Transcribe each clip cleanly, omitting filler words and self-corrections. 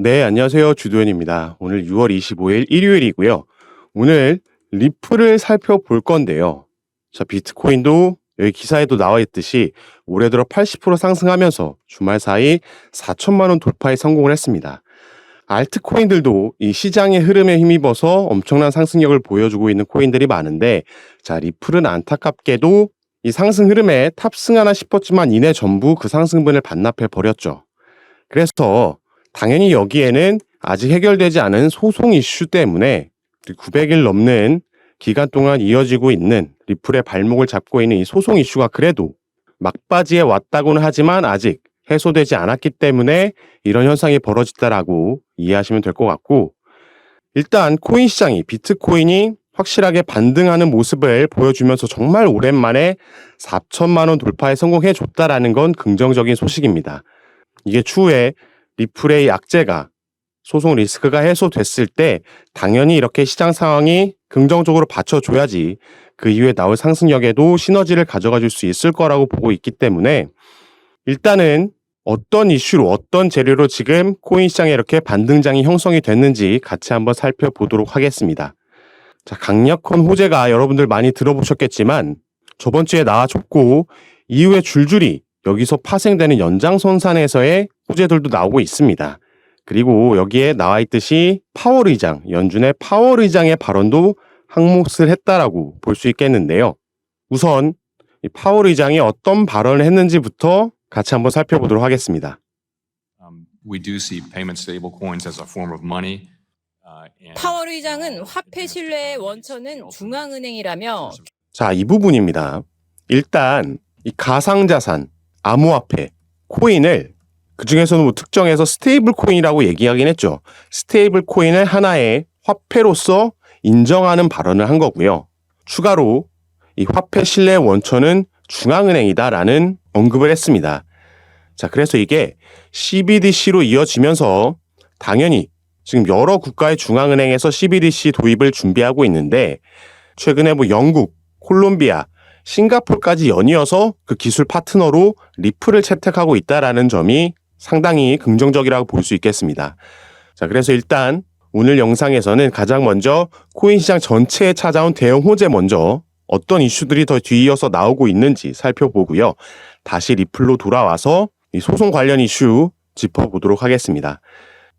네, 안녕하세요. 주도현입니다. 오늘 6월 25일 일요일이고요. 오늘 리플을 살펴볼 건데요. 자, 비트코인도 여기 기사에도 나와 있듯이 올해 들어 80% 상승하면서 주말 사이 4천만 원 돌파에 성공을 했습니다. 알트코인들도 이 시장의 흐름에 힘입어서 엄청난 상승력을 보여주고 있는 코인들이 많은데, 자, 리플은 안타깝게도 이 상승 흐름에 탑승하나 싶었지만 이내 전부 그 상승분을 반납해 버렸죠. 그래서 당연히 여기에는 아직 해결되지 않은 소송 이슈 때문에 900일 넘는 기간 동안 이어지고 있는 리플의 발목을 잡고 있는 이 소송 이슈가 그래도 막바지에 왔다고는 하지만 아직 해소되지 않았기 때문에 이런 현상이 벌어졌다라고 이해하시면 될 것 같고, 일단 코인 시장이 비트코인이 확실하게 반등하는 모습을 보여주면서 정말 오랜만에 4천만 원 돌파에 성공해 줬다라는 건 긍정적인 소식입니다. 이게 추후에 리플의 약재가 소송 리스크가 해소됐을 때 당연히 이렇게 시장 상황이 긍정적으로 받쳐줘야지 그 이후에 나올 상승력에도 시너지를 가져가 줄 수 있을 거라고 보고 있기 때문에, 일단은 어떤 이슈로 어떤 재료로 지금 코인 시장에 이렇게 반등장이 형성이 됐는지 같이 한번 살펴보도록 하겠습니다. 자, 강력한 호재가 여러분들 많이 들어보셨겠지만 저번 주에 나와줬고 이후에 줄줄이 여기서 파생되는 연장선상에서의 호재들도 나오고 있습니다. 그리고 여기에 나와 있듯이 파월 의장, 연준의 파월 의장의 발언도 한몫을 했다라고 볼 수 있겠는데요. 우선 이 파월 의장이 어떤 발언을 했는지부터 같이 한번 살펴보도록 하겠습니다. We do see payment stablecoins as a form of money. 파월 의장은 화폐 신뢰의 원천은 중앙은행이라며, 자, 이 부분입니다. 일단 이 가상자산, 암호화폐, 코인을 그중에서는 뭐 특정해서 스테이블 코인이라고 얘기하긴 했죠. 스테이블 코인을 하나의 화폐로서 인정하는 발언을 한 거고요. 추가로 이 화폐 신뢰의 원천은 중앙은행이다라는 언급을 했습니다. 자, 그래서 이게 CBDC로 이어지면서 당연히 지금 여러 국가의 중앙은행에서 CBDC 도입을 준비하고 있는데, 최근에 뭐 영국, 콜롬비아, 싱가포르까지 연이어서 그 기술 파트너로 리플을 채택하고 있다라는 점이 상당히 긍정적이라고 볼 수 있겠습니다. 자, 그래서 일단 오늘 영상에서는 가장 먼저 코인 시장 전체에 찾아온 대형 호재 먼저 어떤 이슈들이 더 뒤이어서 나오고 있는지 살펴보고요. 다시 리플로 돌아와서 이 소송 관련 이슈 짚어보도록 하겠습니다.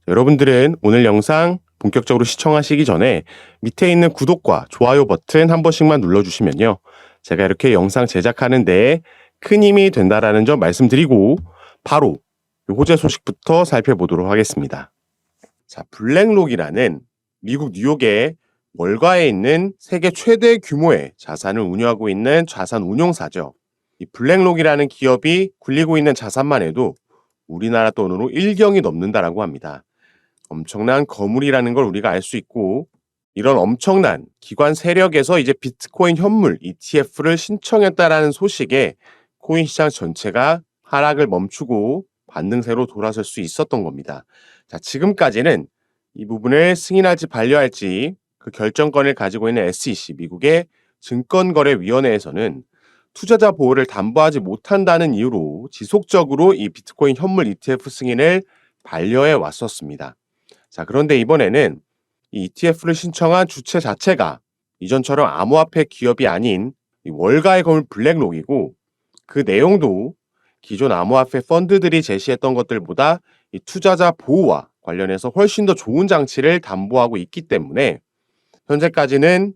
여러분들은 오늘 영상 본격적으로 시청하시기 전에 밑에 있는 구독과 좋아요 버튼 한 번씩만 눌러주시면요, 제가 이렇게 영상 제작하는 데 큰 힘이 된다라는 점 말씀드리고 바로 호재 소식부터 살펴보도록 하겠습니다. 자, 블랙록이라는 미국 뉴욕의 월가에 있는 세계 최대 규모의 자산을 운영하고 있는 자산 운용사죠. 이 블랙록이라는 기업이 굴리고 있는 자산만 해도 우리나라 돈으로 1경이 넘는다라고 합니다. 엄청난 거물이라는 걸 우리가 알 수 있고, 이런 엄청난 기관 세력에서 이제 비트코인 현물 ETF를 신청했다라는 소식에 코인 시장 전체가 하락을 멈추고 반등세로 돌아설 수 있었던 겁니다. 자, 지금까지는 이 부분을 승인할지 반려할지 그 결정권을 가지고 있는 SEC, 미국의 증권거래위원회에서는 투자자 보호를 담보하지 못한다는 이유로 지속적으로 이 비트코인 현물 ETF 승인을 반려해 왔었습니다. 자, 그런데 이번에는 이 ETF를 신청한 주체 자체가 이전처럼 암호화폐 기업이 아닌 이 월가의 거물 블랙록이고, 그 내용도 기존 암호화폐 펀드들이 제시했던 것들보다 이 투자자 보호와 관련해서 훨씬 더 좋은 장치를 담보하고 있기 때문에 현재까지는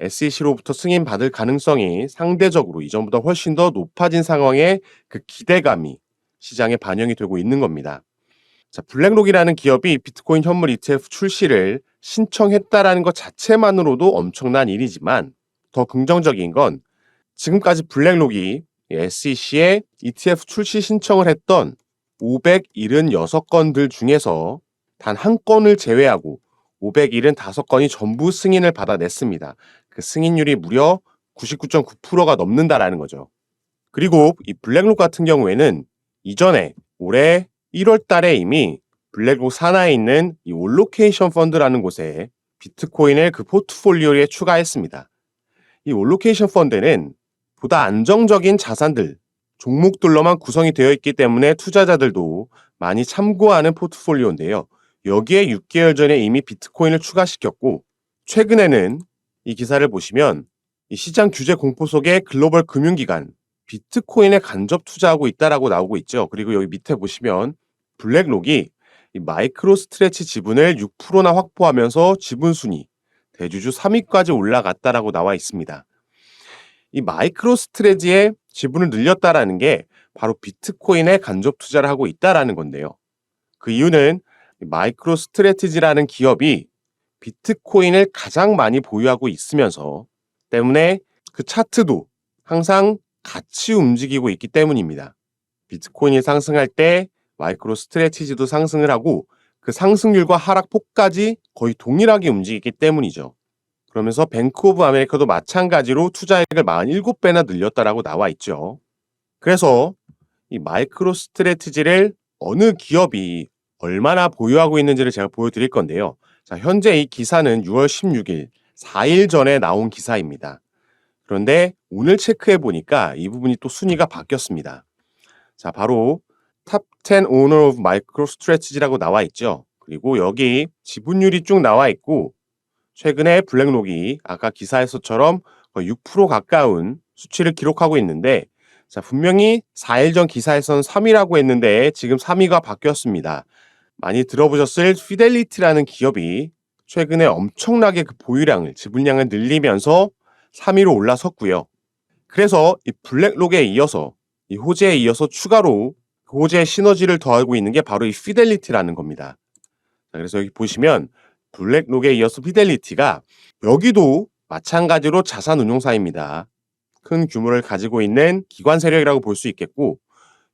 SEC로부터 승인받을 가능성이 상대적으로 이전보다 훨씬 더 높아진 상황에 그 기대감이 시장에 반영이 되고 있는 겁니다. 자, 블랙록이라는 기업이 비트코인 현물 ETF 출시를 신청했다라는 것 자체만으로도 엄청난 일이지만, 더 긍정적인 건 지금까지 블랙록이 SEC에 ETF 출시 신청을 했던 576건들 중에서 단 한 건을 제외하고 575건이 전부 승인을 받아냈습니다. 그 승인율이 무려 99.9%가 넘는다라는 거죠. 그리고 이 블랙록 같은 경우에는 이전에 올해 1월 달에 이미 블랙록 산하에 있는 이 올로케이션 펀드라는 곳에 비트코인을 그 포트폴리오에 추가했습니다. 이 올로케이션 펀드는 보다 안정적인 자산들, 종목들로만 구성이 되어 있기 때문에 투자자들도 많이 참고하는 포트폴리오인데요. 여기에 6개월 전에 이미 비트코인을 추가시켰고 최근에는 이 기사를 보시면 이 시장 규제 공포 속에 글로벌 금융기관 비트코인에 간접 투자하고 있다라고 나오고 있죠. 그리고 여기 밑에 보시면 블랙록이 이 마이크로 스트레치 지분을 6%나 확보하면서 지분 순위 대주주 3위까지 올라갔다라고 나와 있습니다. 이 마이크로 스트레치의 지분을 늘렸다라는 게 바로 비트코인에 간접 투자를 하고 있다라는 건데요. 그 이유는 마이크로 스트래티지라는 기업이 비트코인을 가장 많이 보유하고 있으면서 때문에 그 차트도 항상 같이 움직이고 있기 때문입니다. 비트코인이 상승할 때 마이크로 스트래티지도 상승을 하고 그 상승률과 하락폭까지 거의 동일하게 움직이기 때문이죠. 그러면서 뱅크 오브 아메리카도 마찬가지로 투자액을 47배나 늘렸다라고 나와 있죠. 그래서 이 마이크로 스트래티지를 어느 기업이 얼마나 보유하고 있는지를 제가 보여드릴 건데요. 자, 현재 이 기사는 6월 16일, 4일 전에 나온 기사입니다. 그런데 오늘 체크해 보니까 이 부분이 또 순위가 바뀌었습니다. 자, 바로 Top 10 Owner of MicroStrategy라고 나와 있죠. 그리고 여기 지분율이 쭉 나와 있고 최근에 블랙록이 아까 기사에서처럼 거의 6% 가까운 수치를 기록하고 있는데 자, 분명히 4일 전 기사에서는 3위라고 했는데 지금 3위가 바뀌었습니다. 많이 들어보셨을 피델리티라는 기업이 최근에 엄청나게 그 보유량을, 지분량을 늘리면서 3위로 올라섰고요. 그래서 이 블랙록에 이어서, 이 호재에 이어서 추가로 그 호재의 시너지를 더하고 있는 게 바로 이 피델리티라는 겁니다. 자, 그래서 여기 보시면 블랙록에 이어서 피델리티가 여기도 마찬가지로 자산운용사입니다. 큰 규모를 가지고 있는 기관 세력이라고 볼 수 있겠고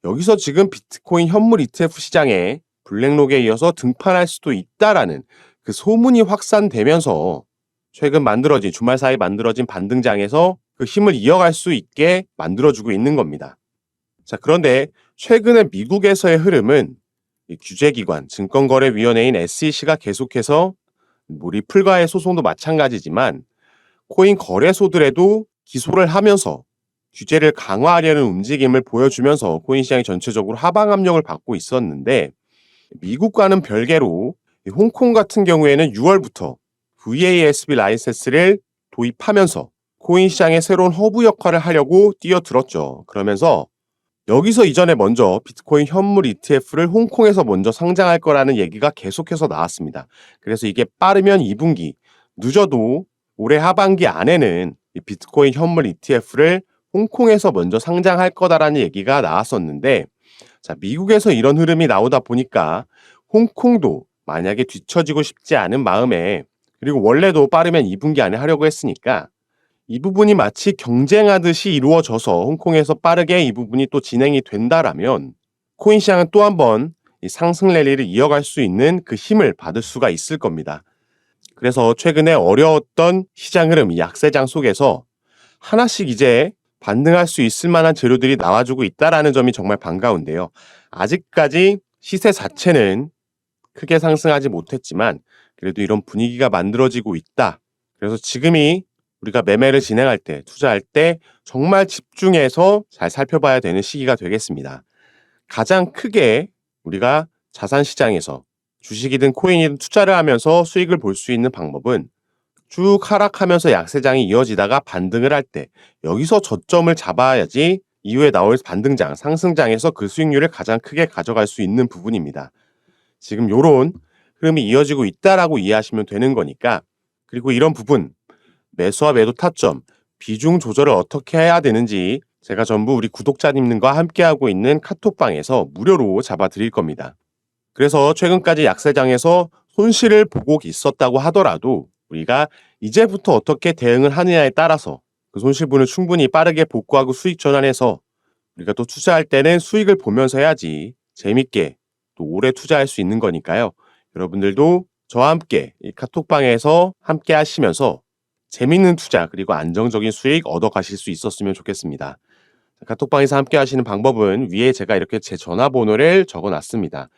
여기서 지금 비트코인 현물 ETF 시장에 블랙록에 이어서 등판할 수도 있다라는 그 소문이 확산되면서 최근 주말 사이 만들어진 반등장에서 그 힘을 이어갈 수 있게 만들어주고 있는 겁니다. 자, 그런데 최근에 미국에서의 흐름은 이 규제기관, 증권거래위원회인 SEC가 계속해서 리플과의 소송도 마찬가지지만 코인 거래소들에도 기소를 하면서 규제를 강화하려는 움직임을 보여주면서 코인 시장이 전체적으로 하방 압력을 받고 있었는데 미국과는 별개로 홍콩 같은 경우에는 6월부터 VASB 라이센스를 도입하면서 코인 시장의 새로운 허브 역할을 하려고 뛰어들었죠. 그러면서 여기서 이전에 먼저 비트코인 현물 ETF를 홍콩에서 먼저 상장할 거라는 얘기가 계속해서 나왔습니다. 그래서 이게 빠르면 2분기, 늦어도 올해 하반기 안에는 이 비트코인 현물 ETF를 홍콩에서 먼저 상장할 거다라는 얘기가 나왔었는데 자, 미국에서 이런 흐름이 나오다 보니까 홍콩도 만약에 뒤처지고 싶지 않은 마음에 그리고 원래도 빠르면 2분기 안에 하려고 했으니까 이 부분이 마치 경쟁하듯이 이루어져서 홍콩에서 빠르게 이 부분이 또 진행이 된다라면 코인 시장은 또 한 번 이 상승 랠리를 이어갈 수 있는 그 힘을 받을 수가 있을 겁니다. 그래서 최근에 어려웠던 시장 흐름, 약세장 속에서 하나씩 이제 반등할 수 있을 만한 재료들이 나와주고 있다라는 점이 정말 반가운데요. 아직까지 시세 자체는 크게 상승하지 못했지만 그래도 이런 분위기가 만들어지고 있다. 그래서 지금이 우리가 매매를 진행할 때, 투자할 때 정말 집중해서 잘 살펴봐야 되는 시기가 되겠습니다. 가장 크게 우리가 자산시장에서 주식이든 코인이든 투자를 하면서 수익을 볼 수 있는 방법은 쭉 하락하면서 약세장이 이어지다가 반등을 할 때 여기서 저점을 잡아야지 이후에 나올 반등장, 상승장에서 그 수익률을 가장 크게 가져갈 수 있는 부분입니다. 지금 요런 흐름이 이어지고 있다라고 이해하시면 되는 거니까 그리고 이런 부분 매수와 매도 타점, 비중 조절을 어떻게 해야 되는지 제가 전부 우리 구독자님들과 함께하고 있는 카톡방에서 무료로 잡아드릴 겁니다. 그래서 최근까지 약세장에서 손실을 보고 있었다고 하더라도 우리가 이제부터 어떻게 대응을 하느냐에 따라서 그 손실분을 충분히 빠르게 복구하고 수익 전환해서 우리가 또 투자할 때는 수익을 보면서 해야지 재밌게 또 오래 투자할 수 있는 거니까요. 여러분들도 저와 함께 이 카톡방에서 함께 하시면서 재밌는 투자 그리고 안정적인 수익 얻어 가실 수 있었으면 좋겠습니다. 카톡방에서 함께 하시는 방법은 위에 제가 이렇게 제 전화번호를 적어놨습니다.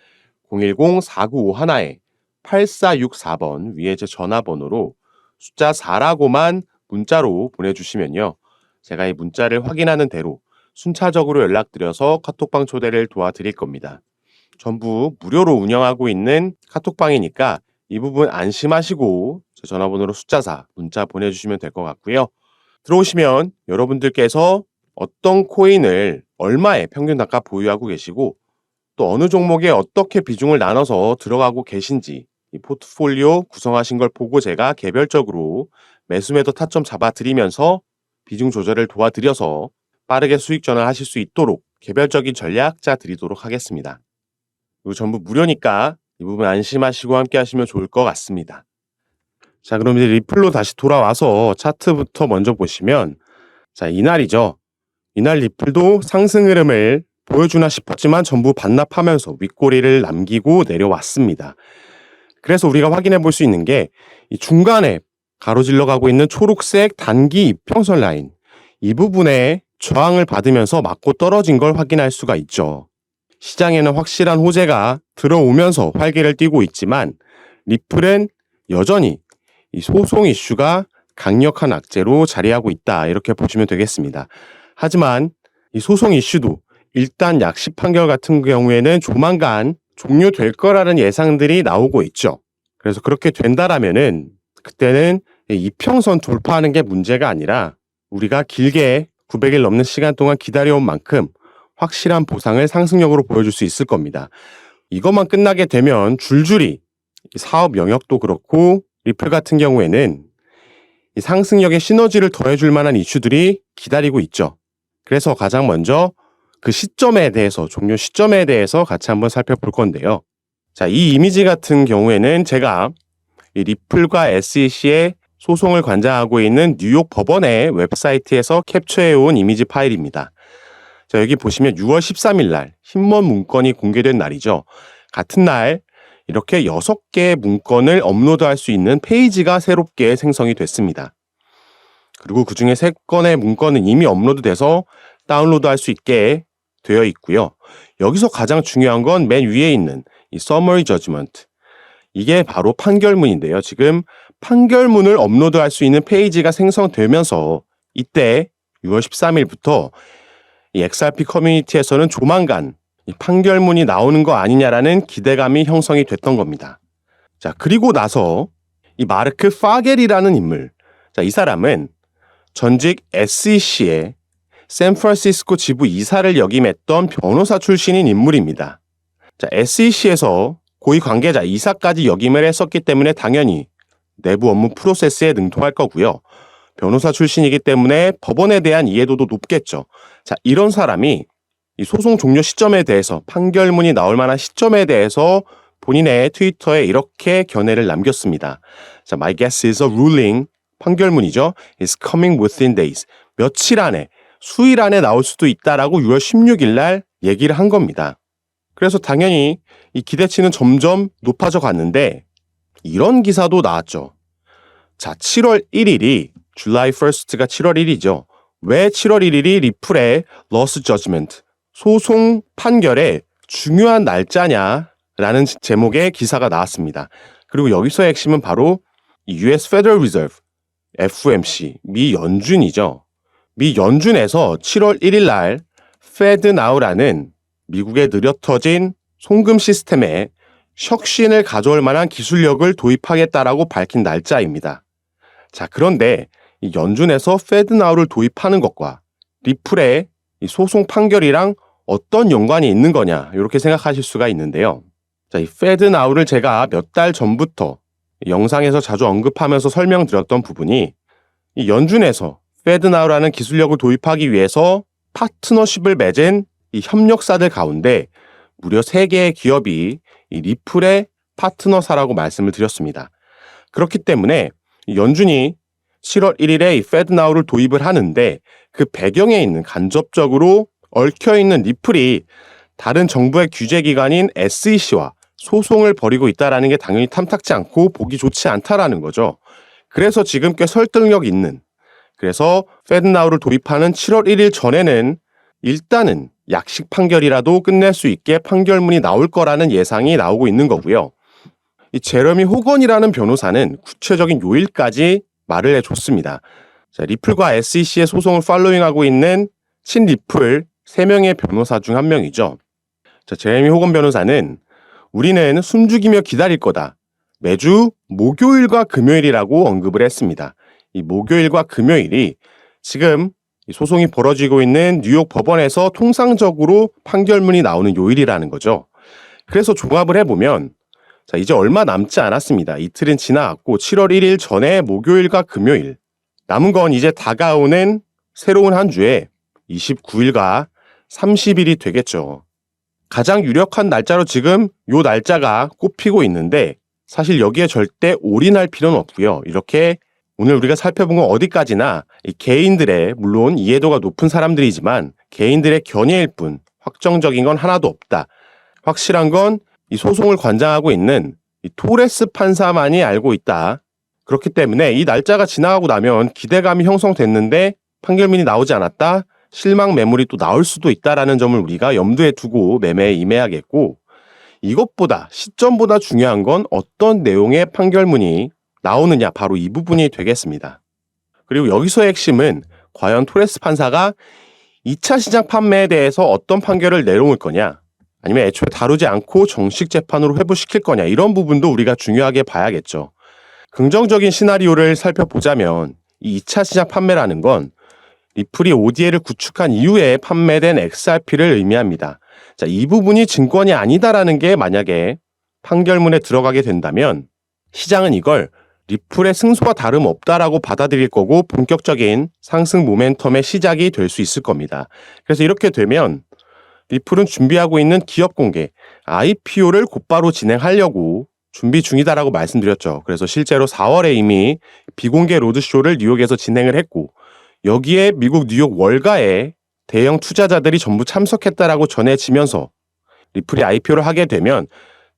010-4951-8464번 위에 제 전화번호로 숫자 4라고만 문자로 보내주시면요. 제가 이 문자를 확인하는 대로 순차적으로 연락드려서 카톡방 초대를 도와드릴 겁니다. 전부 무료로 운영하고 있는 카톡방이니까 이 부분 안심하시고 제 전화번호로 숫자 4 문자 보내주시면 될 것 같고요. 들어오시면 여러분들께서 어떤 코인을 얼마에 평균 단가 보유하고 계시고 또 어느 종목에 어떻게 비중을 나눠서 들어가고 계신지 이 포트폴리오 구성하신 걸 보고 제가 개별적으로 매수매도 타점 잡아드리면서 비중 조절을 도와드려서 빠르게 수익 전환하실 수 있도록 개별적인 전략 짜드리도록 하겠습니다. 이거 전부 무료니까 이 부분 안심하시고 함께 하시면 좋을 것 같습니다. 자, 그럼 이제 리플로 다시 돌아와서 차트부터 먼저 보시면 자, 이날이죠. 이날 리플도 상승 흐름을 보여주나 싶었지만 전부 반납하면서 윗꼬리를 남기고 내려왔습니다. 그래서 우리가 확인해 볼 수 있는 게 이 중간에 가로질러 가고 있는 초록색 단기 이평선 라인 이 부분에 저항을 받으면서 맞고 떨어진 걸 확인할 수가 있죠. 시장에는 확실한 호재가 들어오면서 활기를 띠고 있지만 리플은 여전히 이 소송 이슈가 강력한 악재로 자리하고 있다 이렇게 보시면 되겠습니다. 하지만 이 소송 이슈도 일단 약식 판결 같은 경우에는 조만간 종료될 거라는 예상들이 나오고 있죠. 그래서 그렇게 된다라면은 그때는 이평선 돌파하는 게 문제가 아니라 우리가 길게 900일 넘는 시간 동안 기다려온 만큼 확실한 보상을 상승력으로 보여줄 수 있을 겁니다. 이것만 끝나게 되면 줄줄이 사업 영역도 그렇고 리플 같은 경우에는 이 상승력의 시너지를 더해줄 만한 이슈들이 기다리고 있죠. 그래서 가장 먼저 그 시점에 대해서 종료 시점에 대해서 같이 한번 살펴볼 건데요. 자, 이 이미지 같은 경우에는 제가 이 리플과 SEC의 소송을 관장하고 있는 뉴욕 법원의 웹사이트에서 캡처해온 이미지 파일입니다. 자, 여기 보시면 6월 13일 날 흰먼 문건이 공개된 날이죠. 같은 날 이렇게 6개의 문건을 업로드할 수 있는 페이지가 새롭게 생성이 됐습니다. 그리고 그중에 3건의 문건은 이미 업로드돼서 다운로드할 수 있게 되어 있고요. 여기서 가장 중요한 건 맨 위에 있는 이 Summary Judgment. 이게 바로 판결문인데요. 지금 판결문을 업로드할 수 있는 페이지가 생성되면서 이때 6월 13일부터 이 XRP 커뮤니티에서는 조만간 이 판결문이 나오는 거 아니냐라는 기대감이 형성이 됐던 겁니다. 자, 그리고 나서 이 마르크 파겔이라는 인물. 자, 이 사람은 전직 SEC의 샌프란시스코 지부 이사를 역임했던 변호사 출신인 인물입니다. 자, SEC에서 고위 관계자 이사까지 역임을 했었기 때문에 당연히 내부 업무 프로세스에 능통할 거고요. 변호사 출신이기 때문에 법원에 대한 이해도도 높겠죠. 자, 이런 사람이 이 소송 종료 시점에 대해서 판결문이 나올 만한 시점에 대해서 본인의 트위터에 이렇게 견해를 남겼습니다. 자, My guess is a ruling 판결문이죠. is coming within days. 며칠 안에, 수일 안에 나올 수도 있다라고 6월 16일 날 얘기를 한 겁니다. 그래서 당연히 이 기대치는 점점 높아져 갔는데 이런 기사도 나왔죠. 자, 7월 1일이 July 1st가 7월 1일이죠. 왜 7월 1일이 리플의 loss judgment, 소송 판결의 중요한 날짜냐라는 제목의 기사가 나왔습니다. 그리고 여기서의 핵심은 바로 US Federal Reserve, FOMC, 미 연준이죠. 미 연준에서 7월 1일 날 Fed Now라는 미국의 느려터진 송금 시스템에 혁신을 가져올 만한 기술력을 도입하겠다라고 밝힌 날짜입니다. 자, 그런데 이 연준에서 Fed Now를 도입하는 것과 리플의 이 소송 판결이랑 어떤 연관이 있는 거냐 이렇게 생각하실 수가 있는데요. 자, 이 Fed Now를 제가 몇 달 전부터 영상에서 자주 언급하면서 설명드렸던 부분이 이 연준에서 Fed Now라는 기술력을 도입하기 위해서 파트너십을 맺은 이 협력사들 가운데 무려 3개의 기업이 이 리플의 파트너사라고 말씀을 드렸습니다. 그렇기 때문에 연준이 7월 1일에 이 Fed Now를 도입을 하는데 그 배경에 있는 간접적으로 얽혀있는 리플이 다른 정부의 규제기관인 SEC와 소송을 벌이고 있다는 게 당연히 탐탁지 않고 보기 좋지 않다라는 거죠. 그래서 지금 꽤 설득력 있는, 그래서 Fed Now를 도입하는 7월 1일 전에는 일단은 약식 판결이라도 끝낼 수 있게 판결문이 나올 거라는 예상이 나오고 있는 거고요. 이 제러미 호건이라는 변호사는 구체적인 요일까지 말을 해줬습니다. 자, 리플과 SEC의 소송을 팔로잉하고 있는 친리플 3명의 변호사 중 한 명이죠. 자, 제레미 호건 변호사는 우리는 숨죽이며 기다릴 거다. 매주 목요일과 금요일이라고 언급을 했습니다. 이 목요일과 금요일이 지금 이 소송이 벌어지고 있는 뉴욕 법원에서 통상적으로 판결문이 나오는 요일이라는 거죠. 그래서 종합을 해보면 자, 이제 얼마 남지 않았습니다. 이틀은 지나갔고 7월 1일 전에 목요일과 금요일. 남은 건 이제 다가오는 새로운 한 주에 29일과 30일이 되겠죠. 가장 유력한 날짜로 지금 요 날짜가 꼽히고 있는데 사실 여기에 절대 올인할 필요는 없고요. 이렇게 오늘 우리가 살펴본 건 어디까지나 이 개인들의 물론 이해도가 높은 사람들이지만 개인들의 견해일 뿐 확정적인 건 하나도 없다. 확실한 건 이 소송을 관장하고 있는 이 토레스 판사만이 알고 있다. 그렇기 때문에 이 날짜가 지나가고 나면 기대감이 형성됐는데 판결문이 나오지 않았다. 실망 매물이 또 나올 수도 있다라는 점을 우리가 염두에 두고 매매에 임해야겠고 이것보다 시점보다 중요한 건 어떤 내용의 판결문이 나오느냐 바로 이 부분이 되겠습니다. 그리고 여기서의 핵심은 과연 토레스 판사가 2차 시장 판매에 대해서 어떤 판결을 내놓을 거냐 아니면 애초에 다루지 않고 정식 재판으로 회부시킬 거냐 이런 부분도 우리가 중요하게 봐야겠죠. 긍정적인 시나리오를 살펴보자면 이 2차 시장 판매라는 건 리플이 ODA를 구축한 이후에 판매된 XRP를 의미합니다. 자, 이 부분이 증권이 아니다라는 게 만약에 판결문에 들어가게 된다면 시장은 이걸 리플의 승소와 다름없다라고 받아들일 거고 본격적인 상승 모멘텀의 시작이 될 수 있을 겁니다. 그래서 이렇게 되면 리플은 준비하고 있는 기업 공개, IPO를 곧바로 진행하려고 준비 중이다라고 말씀드렸죠. 그래서 실제로 4월에 이미 비공개 로드쇼를 뉴욕에서 진행을 했고 여기에 미국 뉴욕 월가에 대형 투자자들이 전부 참석했다라고 전해지면서 리플이 IPO를 하게 되면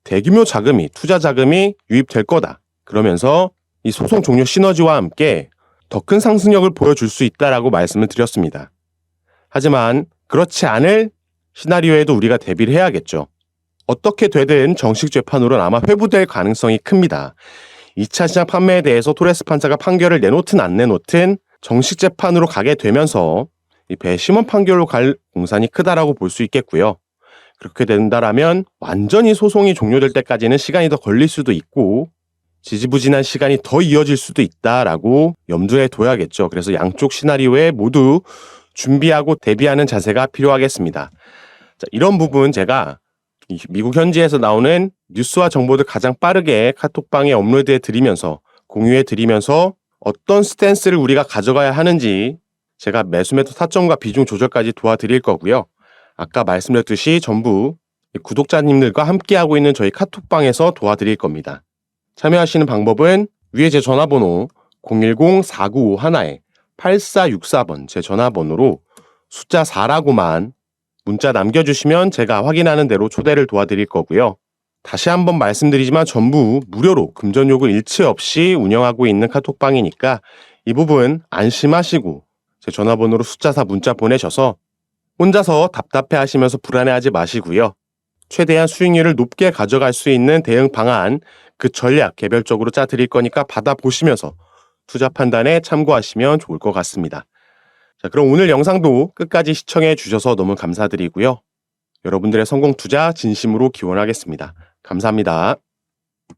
대규모 자금이 투자 자금이 유입될 거다. 그러면서 이 소송 종료 시너지와 함께 더 큰 상승력을 보여줄 수 있다라고 말씀을 드렸습니다. 하지만 그렇지 않을 시나리오에도 우리가 대비를 해야겠죠. 어떻게 되든 정식 재판으로는 아마 회부될 가능성이 큽니다. 2차 시장 판매에 대해서 토레스 판사가 판결을 내놓든 안 내놓든 정식 재판으로 가게 되면서 이 배심원 판결로 갈 공산이 크다라고 볼 수 있겠고요. 그렇게 된다라면 완전히 소송이 종료될 때까지는 시간이 더 걸릴 수도 있고 지지부진한 시간이 더 이어질 수도 있다라고 염두에 둬야겠죠. 그래서 양쪽 시나리오에 모두 준비하고 대비하는 자세가 필요하겠습니다. 자, 이런 부분 제가 미국 현지에서 나오는 뉴스와 정보들 가장 빠르게 카톡방에 업로드해 드리면서 공유해 드리면서 어떤 스탠스를 우리가 가져가야 하는지 제가 매수매도 타점과 비중 조절까지 도와드릴 거고요. 아까 말씀드렸듯이 전부 구독자님들과 함께하고 있는 저희 카톡방에서 도와드릴 겁니다. 참여하시는 방법은 위에 제 전화번호 010-4951-8464번 제 전화번호로 숫자 4라고만 문자 남겨주시면 제가 확인하는 대로 초대를 도와드릴 거고요. 다시 한번 말씀드리지만 전부 무료로 금전 요금 일치 없이 운영하고 있는 카톡방이니까 이 부분 안심하시고 제 전화번호로 숫자 4 문자 보내셔서 혼자서 답답해 하시면서 불안해하지 마시고요. 최대한 수익률을 높게 가져갈 수 있는 대응 방안, 그 전략 개별적으로 짜드릴 거니까 받아보시면서 투자 판단에 참고하시면 좋을 것 같습니다. 자, 그럼 오늘 영상도 끝까지 시청해 주셔서 너무 감사드리고요. 여러분들의 성공 투자 진심으로 기원하겠습니다. 감사합니다.